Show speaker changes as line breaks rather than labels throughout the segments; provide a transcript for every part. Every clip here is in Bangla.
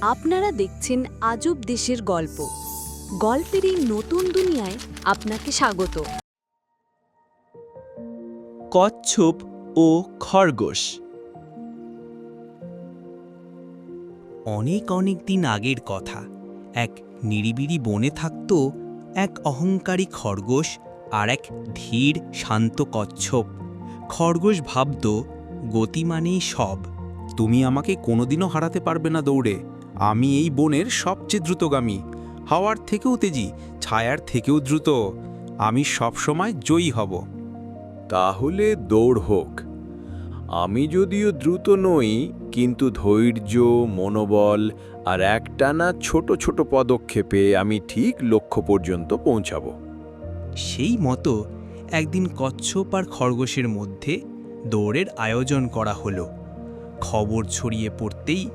আপনারা দেখছেন আজব দেশের গল্প। গল্পের এই নতুন দুনিয়ায় আপনাকে স্বাগত।
কচ্ছপ ও খরগোশ। অনেক অনেক দিন আগের কথা। এক নিরিবিলি বনে থাকত এক অহংকারী খরগোশ আর এক ধীর শান্ত কচ্ছপ। খরগোশ ভাবত, গতি মানেই সব।
তুমি আমাকে কোনোদিনও হারাতে পারবে না দৌড়ে। আমি এই বনের সবচেয়ে দ্রুতগামী, হাওয়ার থেকেও তেজি, ছায়ার থেকেও দ্রুত। আমি সবসময় জয়ী হব।
তাহলে দৌড় হোক। আমি যদিও দ্রুত নই, কিন্তু ধৈর্য, মনোবল আর একটানা ছোট ছোট পদক্ষেপে আমি ঠিক লক্ষ্য পর্যন্ত পৌঁছাব।
সেই মতো একদিন কচ্ছপ আর খরগোশের মধ্যে দৌড়ের আয়োজন করা হলো। খবর ছড়িয়ে পড়তেই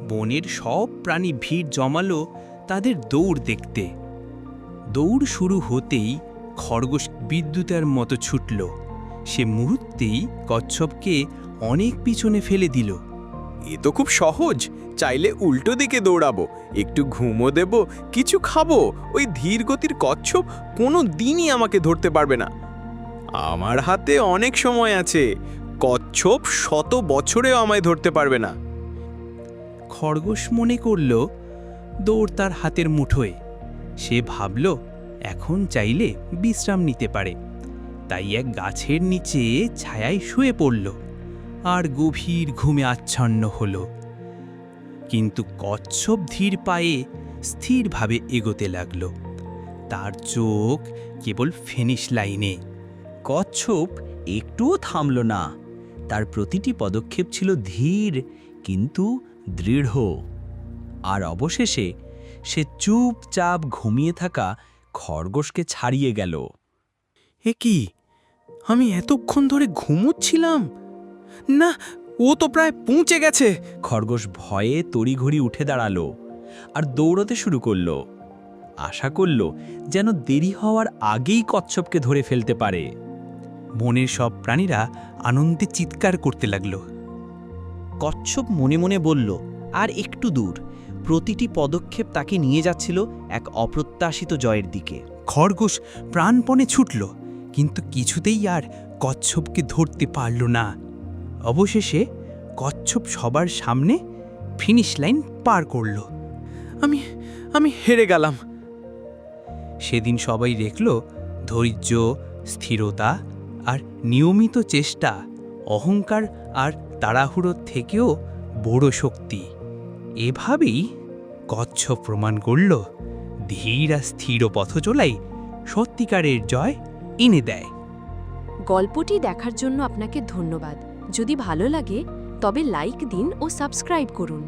বনের সব প্রাণী ভিড় জমালো তাদের দৌড় দেখতে। দৌড় শুরু হতেই খরগোশ বিদ্যুতের মতো ছুটল। সে মুহূর্তেই কচ্ছপকে অনেক পিছনে ফেলে দিল।
এ তো খুব সহজ। চাইলে উল্টো দিকে দৌড়াবো, একটু ঘুমও দেব, কিছু খাবো। ওই ধীর গতির কচ্ছপ কোনো দিনই আমাকে ধরতে পারবে না। আমার হাতে অনেক সময় আছে। কচ্ছপ 100 বছরেও আমায় ধরতে পারবে না।
খরগোশ মনে করল দৌড় তার হাতের মুঠোয়। সে ভাবল এখন চাইলে বিশ্রাম নিতে পারে। তাই এক গাছের নিচে ছায়ায় শুয়ে পড়ল আর গভীর ঘুমে আচ্ছন্ন হল। কিন্তু কচ্ছপ ধীর পায়ে স্থিরভাবে এগোতে লাগল। তার চোখ কেবল ফিনিশ লাইনে।
কচ্ছপ একটুও থামল না। তার প্রতিটি পদক্ষেপ ছিল ধীর কিন্তু দৃঢ়। আর অবশেষে সে চুপচাপ ঘুমিয়ে থাকা খরগোশকে ছাড়িয়ে গেল।
এ কি, আমি এতক্ষণ ধরে ঘুমোচ্ছিলাম? না, ও তো প্রায় পৌঁছে গেছে।
খরগোশ ভয়ে তড়িঘড়ি উঠে দাঁড়ালো আর দৌড়তে শুরু করল। আশা করল যেন দেরি হওয়ার আগেই কচ্ছপকে ধরে ফেলতে পারে।
বনের সব প্রাণীরা আনন্দে চিৎকার করতে লাগল।
কচ্ছপ মনে মনে বলল, আর একটু দূর। প্রতিটি পদক্ষেপ তাকে নিয়ে যাচ্ছিল এক অপ্রত্যাশিত জয়ের দিকে।
খরগোশ প্রাণপণে ছুটল, কিন্তু কিছুতেই আর কচ্ছপকে ধরতে পারল না। অবশেষে কচ্ছপ সবার সামনে ফিনিশ লাইন পার করল।
আমি হেরে গেলাম।
সেদিন সবাই দেখল ধৈর্য, স্থিরতা আর নিয়মিত চেষ্টা অহংকার আর তাড়াহুড়োর থেকেও বড় শক্তি। এভাবেই কচ্ছপ প্রমাণ করল ধীর আর স্থির পথচলাই সত্যিকারের জয় এনে দেয়।
গল্পটি দেখার জন্য আপনাকে ধন্যবাদ। যদি ভালো লাগে তবে লাইক দিন ও সাবস্ক্রাইব করুন।